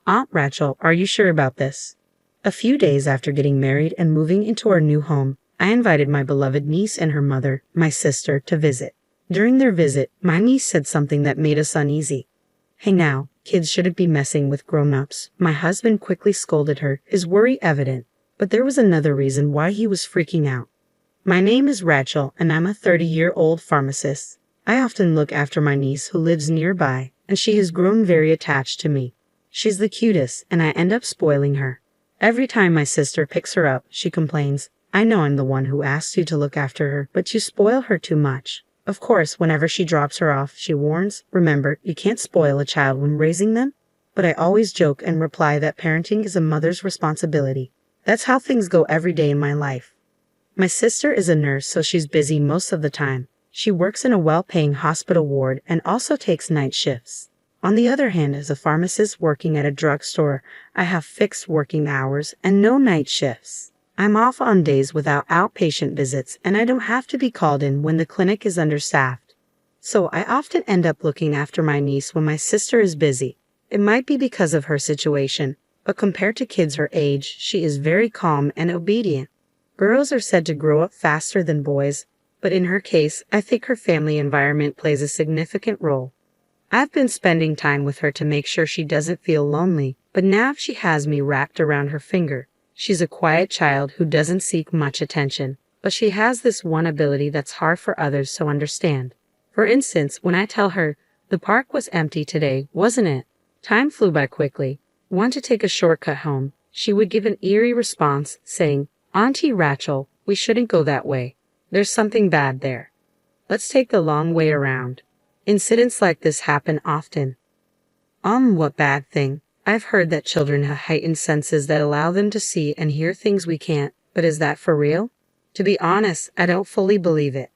Aunt Rachel, are you sure about this? A few days after getting married and moving into our new home, I invited my beloved niece and her mother, my sister, to visit. During their visit, my niece said something that made us uneasy. "Hey now, kids shouldn't be messing with grown-ups." My husband quickly scolded her, his worry evident, but there was another reason why he was freaking out. "My name is Rachel, and I'm a 30-year-old pharmacist. I often look after my niece who lives nearby, and she has grown very attached to me. She's the cutest, and I end up spoiling her. Every time my sister picks her up, she complains, 'I know I'm the one who asked you to look after her, but you spoil her too much.' Of course, whenever she drops her off, she warns, 'Remember, you can't spoil a child when raising them.' But I always joke and reply that parenting is a mother's responsibility. That's how things go every day in my life. My sister is a nurse, so she's busy most of the time. She works in a well-paying hospital ward and also takes night shifts. On the other hand, as a pharmacist working at a drugstore, I have fixed working hours and no night shifts. I'm off on days without outpatient visits, and I don't have to be called in when the clinic is understaffed. So I often end up looking after my niece when my sister is busy. It might be because of her situation, but compared to kids her age, she is very calm and obedient. Girls are said to grow up faster than boys, but in her case, I think her family environment plays a significant role. I've been spending time with her to make sure she doesn't feel lonely, but now she has me wrapped around her finger. She's a quiet child who doesn't seek much attention, but she has this one ability that's hard for others to understand. For instance, when I tell her, "The park was empty today, wasn't it? Time flew by quickly. Want to take a shortcut home?" she would give an eerie response, saying, "Auntie Rachel, we shouldn't go that way. There's something bad there. Let's take the long way around." Incidents like this happen often. What bad thing? I've heard that children have heightened senses that allow them to see and hear things we can't, but is that for real? To be honest, I don't fully believe it.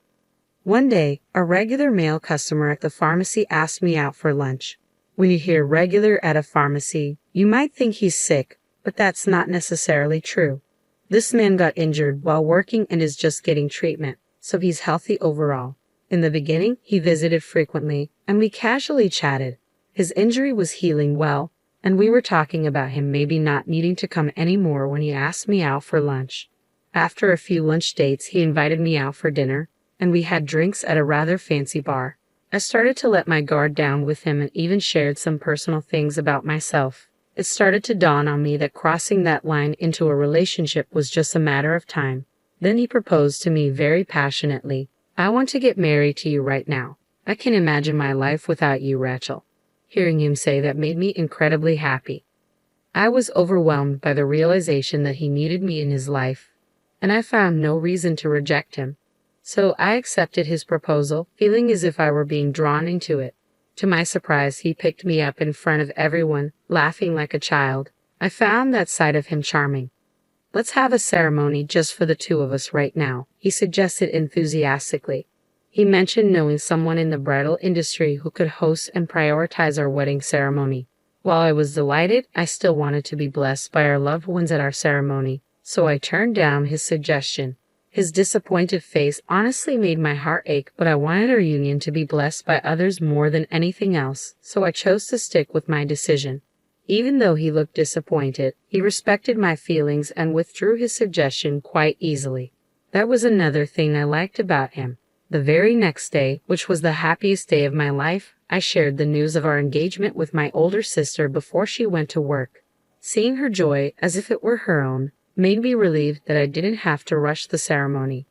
One day, a regular male customer at the pharmacy asked me out for lunch. When you hear regular at a pharmacy, you might think he's sick, but that's not necessarily true. This man got injured while working and is just getting treatment, so he's healthy overall. In the beginning, he visited frequently, and we casually chatted. His injury was healing well, and we were talking about him maybe not needing to come anymore when he asked me out for lunch. After a few lunch dates, he invited me out for dinner, and we had drinks at a rather fancy bar. I started to let my guard down with him and even shared some personal things about myself. It started to dawn on me that crossing that line into a relationship was just a matter of time. Then he proposed to me very passionately. "I want to get married to you right now. I can't imagine my life without you, Rachel." Hearing him say that made me incredibly happy. I was overwhelmed by the realization that he needed me in his life, and I found no reason to reject him. So I accepted his proposal, feeling as if I were being drawn into it. To my surprise, he picked me up in front of everyone, laughing like a child. I found that side of him charming. "Let's have a ceremony just for the two of us right now," he suggested enthusiastically. He mentioned knowing someone in the bridal industry who could host and prioritize our wedding ceremony. While I was delighted, I still wanted to be blessed by our loved ones at our ceremony, so I turned down his suggestion. His disappointed face honestly made my heart ache, but I wanted our union to be blessed by others more than anything else, so I chose to stick with my decision. Even though he looked disappointed, he respected my feelings and withdrew his suggestion quite easily. That was another thing I liked about him. The very next day, which was the happiest day of my life, I shared the news of our engagement with my older sister before she went to work. Seeing her joy, as if it were her own, made me relieved that I didn't have to rush the ceremony.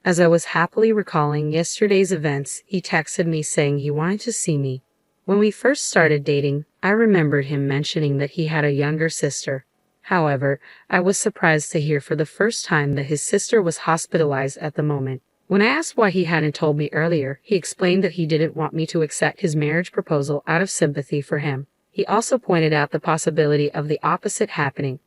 As I was happily recalling yesterday's events, he texted me saying he wanted to see me. When we first started dating, I remembered him mentioning that he had a younger sister. However, I was surprised to hear for the first time that his sister was hospitalized at the moment. When I asked why he hadn't told me earlier, he explained that he didn't want me to accept his marriage proposal out of sympathy for him. He also pointed out the possibility of the opposite happening.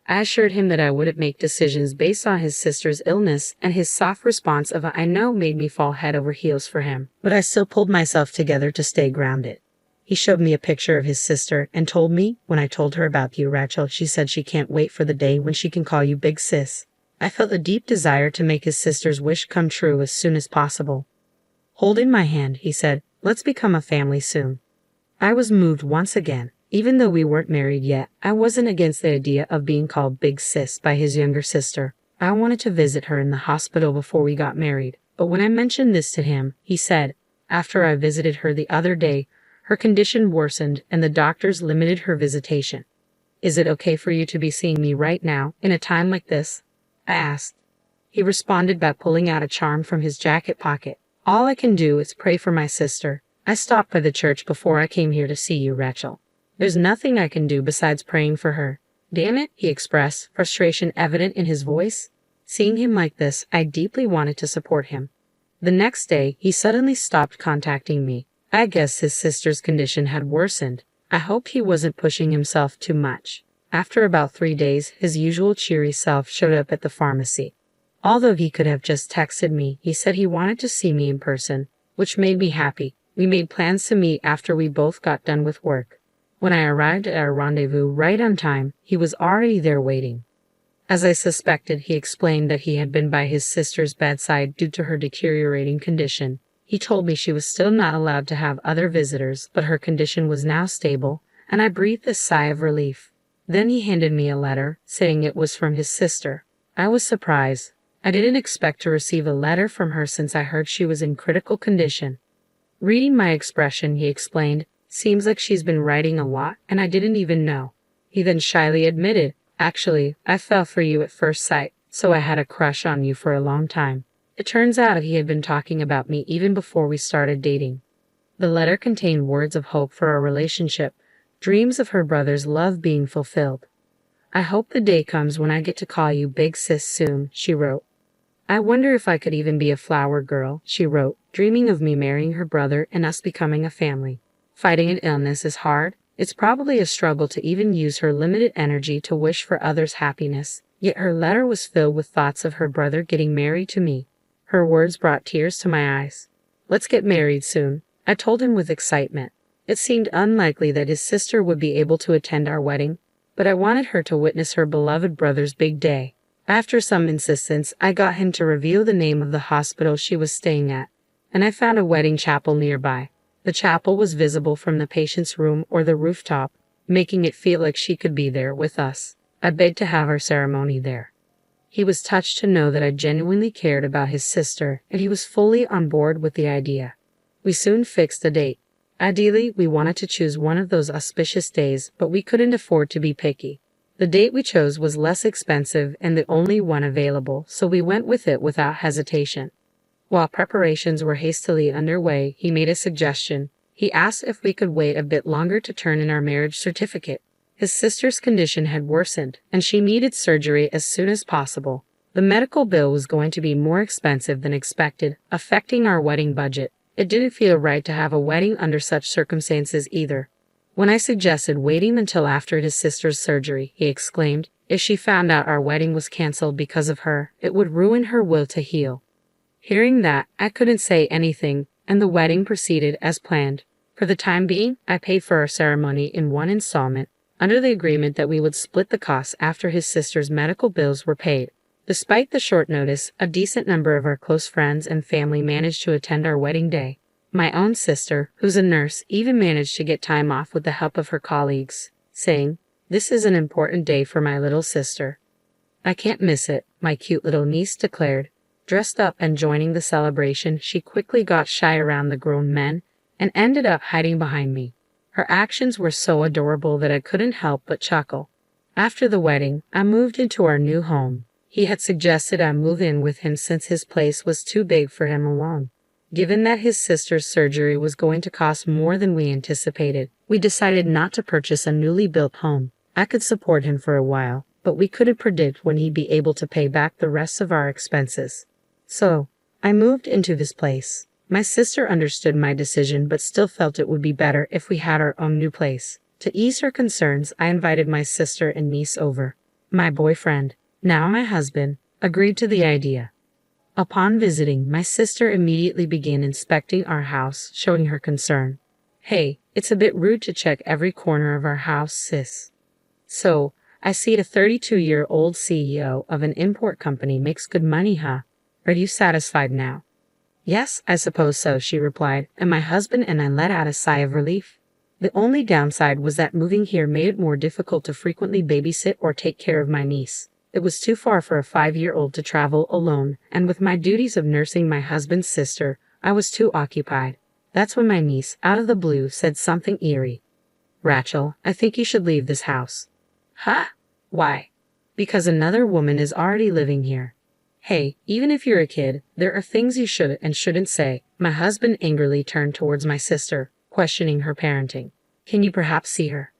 I assured him that I wouldn't make decisions based on his sister's illness, and his soft response of "I know" made me fall head over heels for him. But I still pulled myself together to stay grounded. He showed me a picture of his sister and told me, when I told her about you, Rachel, she said she can't wait for the day when she can call you Big Sis. I felt a deep desire to make his sister's wish come true as soon as possible. "Holding my hand," he said, "let's become a family soon." I was moved once again. Even though we weren't married yet, I wasn't against the idea of being called Big Sis by his younger sister. I wanted to visit her in the hospital before we got married, but when I mentioned this to him, he said, after I visited her the other day, her condition worsened and the doctors limited her visitation. Is it okay for you to be seeing me right now, in a time like this? I asked. He responded by pulling out a charm from his jacket pocket. All I can do is pray for my sister. I stopped by the church before I came here to see you, Rachel. There's nothing I can do besides praying for her. Damn it, he expressed, frustration evident in his voice. Seeing him like this, I deeply wanted to support him. The next day, he suddenly stopped contacting me. I guess his sister's condition had worsened. I hoped he wasn't pushing himself too much. After about 3 days, his usual cheery self showed up at the pharmacy. Although he could have just texted me, he said he wanted to see me in person, which made me happy. We made plans to meet after we both got done with work. When I arrived at our rendezvous right on time, he was already there waiting. As I suspected, he explained that he had been by his sister's bedside due to her deteriorating condition. He told me she was still not allowed to have other visitors, but her condition was now stable, and I breathed a sigh of relief. Then he handed me a letter, saying it was from his sister. I was surprised. I didn't expect to receive a letter from her since I heard she was in critical condition. Reading my expression, he explained, seems like she's been writing a lot, and I didn't even know. He then shyly admitted, actually, I fell for you at first sight, so I had a crush on you for a long time. It turns out he had been talking about me even before we started dating. The letter contained words of hope for our relationship, dreams of her brother's love being fulfilled. I hope the day comes when I get to call you Big Sis soon, she wrote. I wonder if I could even be a flower girl, she wrote, dreaming of me marrying her brother and us becoming a family. Fighting an illness is hard. It's probably a struggle to even use her limited energy to wish for others' happiness, yet her letter was filled with thoughts of her brother getting married to me. Her words brought tears to my eyes. Let's get married soon, I told him with excitement. It seemed unlikely that his sister would be able to attend our wedding, but I wanted her to witness her beloved brother's big day. After some insistence, I got him to reveal the name of the hospital she was staying at, and I found a wedding chapel nearby. The chapel was visible from the patient's room or the rooftop, making it feel like she could be there with us. I begged to have our ceremony there. He was touched to know that I genuinely cared about his sister, and he was fully on board with the idea. We soon fixed a date. Ideally, we wanted to choose one of those auspicious days, but we couldn't afford to be picky. The date we chose was less expensive and the only one available, so we went with it without hesitation. While preparations were hastily underway, he made a suggestion. He asked if we could wait a bit longer to turn in our marriage certificate. His sister's condition had worsened, and she needed surgery as soon as possible. The medical bill was going to be more expensive than expected, affecting our wedding budget. It didn't feel right to have a wedding under such circumstances either. When I suggested waiting until after his sister's surgery, he exclaimed, if she found out our wedding was canceled because of her, it would ruin her will to heal. Hearing that, I couldn't say anything, and the wedding proceeded as planned. For the time being, I paid for our ceremony in one installment, under the agreement that we would split the costs after his sister's medical bills were paid. Despite the short notice, a decent number of our close friends and family managed to attend our wedding day. My own sister, who's a nurse, even managed to get time off with the help of her colleagues, saying, "This is an important day for my little sister." "I can't miss it," my cute little niece declared. Dressed up and joining the celebration, she quickly got shy around the grown men and ended up hiding behind me. Her actions were so adorable that I couldn't help but chuckle. After the wedding, I moved into our new home. He had suggested I move in with him since his place was too big for him alone. Given that his sister's surgery was going to cost more than we anticipated, we decided not to purchase a newly built home. I could support him for a while, but we couldn't predict when he'd be able to pay back the rest of our expenses. So, I moved into this place. My sister understood my decision but still felt it would be better if we had our own new place. To ease her concerns, I invited my sister and niece over. My boyfriend, now my husband, agreed to the idea. Upon visiting, my sister immediately began inspecting our house, showing her concern. "Hey, it's a bit rude to check every corner of our house, sis." "So, I see a 32-year-old CEO of an import company makes good money, huh? Are you satisfied now?" "Yes, I suppose so," she replied, and my husband and I let out a sigh of relief. The only downside was that moving here made it more difficult to frequently babysit or take care of my niece. It was too far for a 5-year-old to travel alone, and with my duties of nursing my husband's sister, I was too occupied. That's when my niece, out of the blue, said something eerie. "Rachel, I think you should leave this house." "Huh? Why?" "Because another woman is already living here." "Hey, even if you're a kid, there are things you should and shouldn't say." My husband angrily turned towards my sister, questioning her parenting. "Can you perhaps see her?"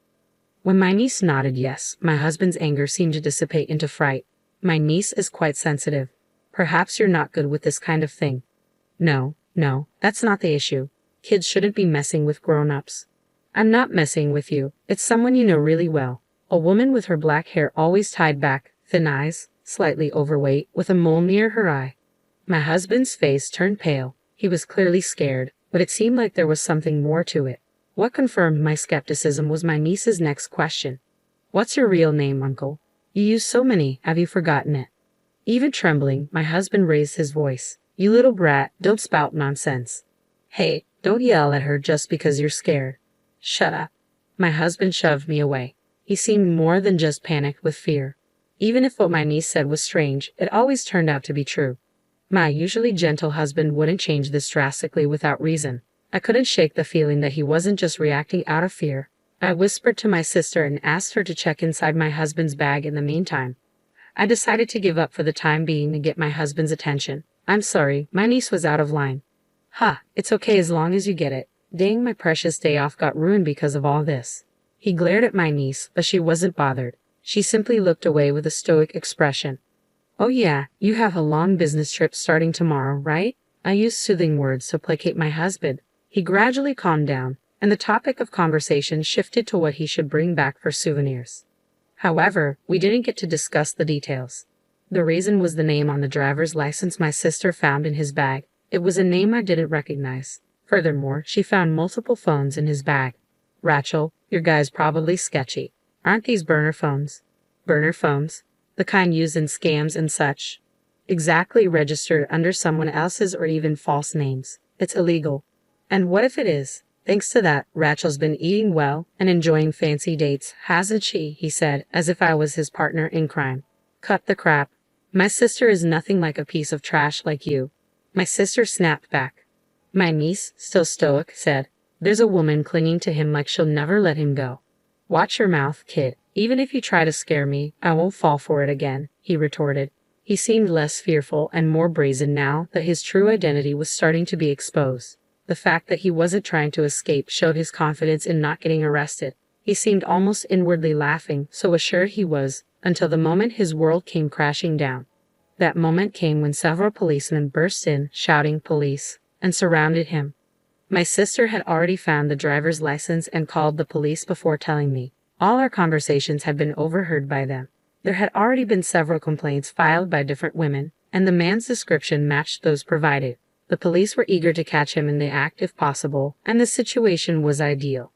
When my niece nodded yes, my husband's anger seemed to dissipate into fright. "My niece is quite sensitive. Perhaps you're not good with this kind of thing." No, that's not the issue. Kids shouldn't be messing with grown-ups." "I'm not messing with you. It's someone you know really well. A woman with her black hair always tied back, thin eyes, slightly overweight, with a mole near her eye." My husband's face turned pale. He was clearly scared, but it seemed like there was something more to it. What confirmed my skepticism was my niece's next question. "What's your real name, Uncle? You use so many, have you forgotten it?" Even trembling, my husband raised his voice. "You little brat, don't spout nonsense. Hey, don't yell at her just because you're scared." "Shut up." My husband shoved me away. He seemed more than just panicked with fear. Even if what my niece said was strange, it always turned out to be true. My usually gentle husband wouldn't change this drastically without reason. I couldn't shake the feeling that he wasn't just reacting out of fear. I whispered to my sister and asked her to check inside my husband's bag in the meantime. I decided to give up for the time being to get my husband's attention. "I'm sorry, my niece was out of line." It's okay as long as you get it. Dang, my precious day off got ruined because of all this." He glared at my niece, but she wasn't bothered. She simply looked away with a stoic expression. "Oh yeah, you have a long business trip starting tomorrow, right?" I used soothing words to placate my husband. He gradually calmed down, and the topic of conversation shifted to what he should bring back for souvenirs. However, we didn't get to discuss the details. The reason was the name on the driver's license my sister found in his bag. It was a name I didn't recognize. Furthermore, she found multiple phones in his bag. "Rachel, your guy's probably sketchy. Aren't these burner phones?" "Burner phones? The kind used in scams and such?" "Exactly, registered under someone else's or even false names. It's illegal." "And what if it is?" "Thanks to that, Rachel's been eating well and enjoying fancy dates, hasn't she?" he said, as if I was his partner in crime. "Cut the crap. My sister is nothing like a piece of trash like you." My sister snapped back. My niece, still stoic, said, "There's a woman clinging to him like she'll never let him go." "Watch your mouth, kid. Even if you try to scare me, I won't fall for it again," he retorted. He seemed less fearful and more brazen now that his true identity was starting to be exposed. The fact that he wasn't trying to escape showed his confidence in not getting arrested. He seemed almost inwardly laughing, so assured he was, until the moment his world came crashing down. That moment came when several policemen burst in, shouting "Police," and surrounded him. My sister had already found the driver's license and called the police before telling me. All our conversations had been overheard by them. There had already been several complaints filed by different women, and the man's description matched those provided. The police were eager to catch him in the act if possible, and the situation was ideal.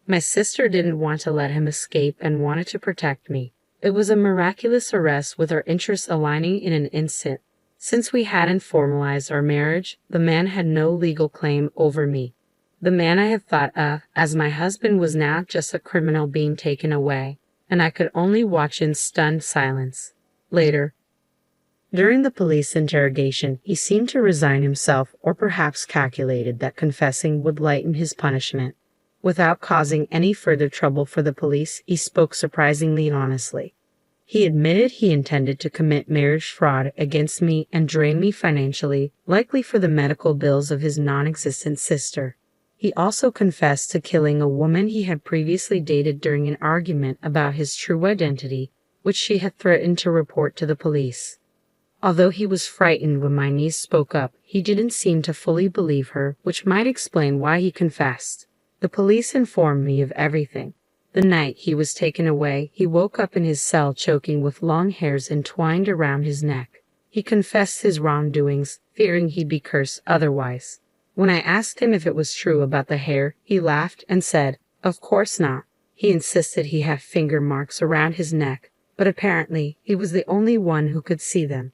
My sister didn't want to let him escape and wanted to protect me. It was a miraculous arrest with our interests aligning in an instant. Since we hadn't formalized our marriage, the man had no legal claim over me. The man I had thought of as my husband was now just a criminal being taken away, and I could only watch in stunned silence. Later, during the police interrogation, he seemed to resign himself, or perhaps calculated that confessing would lighten his punishment. Without causing any further trouble for the police, he spoke surprisingly honestly. He admitted he intended to commit marriage fraud against me and drain me financially, likely for the medical bills of his non-existent sister. He also confessed to killing a woman he had previously dated during an argument about his true identity, which she had threatened to report to the police. Although he was frightened when my niece spoke up, he didn't seem to fully believe her, which might explain why he confessed. The police informed me of everything. The night he was taken away, he woke up in his cell choking with long hairs entwined around his neck. He confessed his wrongdoings, fearing he'd be cursed otherwise. When I asked him if it was true about the hair, he laughed and said, "Of course not." He insisted he had finger marks around his neck, but apparently he was the only one who could see them.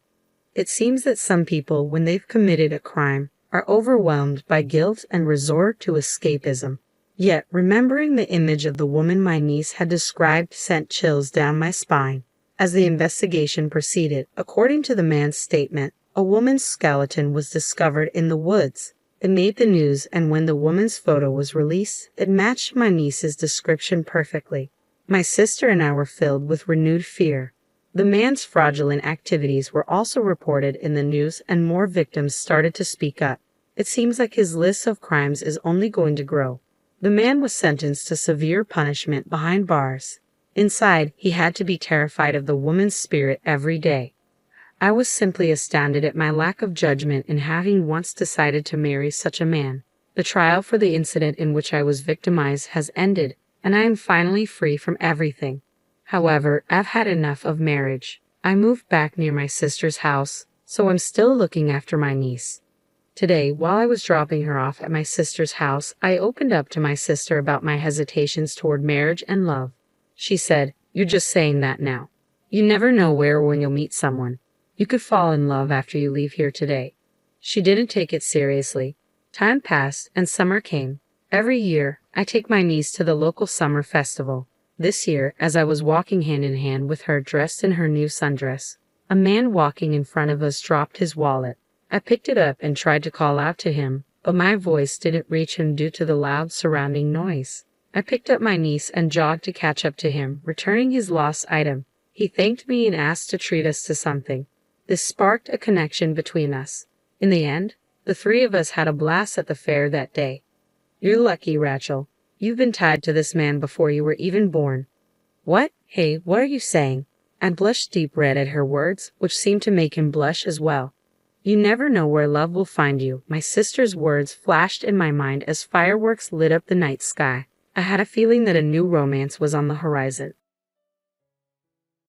It seems that some people, when they've committed a crime, are overwhelmed by guilt and resort to escapism. Yet, remembering the image of the woman my niece had described sent chills down my spine. As the investigation proceeded, according to the man's statement, a woman's skeleton was discovered in the woods. It made the news, and when the woman's photo was released, it matched my niece's description perfectly. My sister and I were filled with renewed fear. The man's fraudulent activities were also reported in the news, and more victims started to speak up. It seems like his list of crimes is only going to grow. The man was sentenced to severe punishment behind bars. Inside, he had to be terrified of the woman's spirit every day. I was simply astounded at my lack of judgment in having once decided to marry such a man. The trial for the incident in which I was victimized has ended, and I am finally free from everything. However, I've had enough of marriage. I moved back near my sister's house, so I'm still looking after my niece. Today, while I was dropping her off at my sister's house, I opened up to my sister about my hesitations toward marriage and love. She said, "You're just saying that now. You never know where or when you'll meet someone. You could fall in love after you leave here today." She didn't take it seriously. Time passed, and summer came. Every year, I take my niece to the local summer festival. This year, as I was walking hand in hand with her dressed in her new sundress, a man walking in front of us dropped his wallet. I picked it up and tried to call out to him, but my voice didn't reach him due to the loud surrounding noise. I picked up my niece and jogged to catch up to him, returning his lost item. He thanked me and asked to treat us to something. This sparked a connection between us. In the end, the three of us had a blast at the fair that day. "You're lucky, Rachel. You've been tied to this man before you were even born." "What? Hey, what are you saying?" I blushed deep red at her words, which seemed to make him blush as well. "You never know where love will find you." My sister's words flashed in my mind as fireworks lit up the night sky. I had a feeling that a new romance was on the horizon.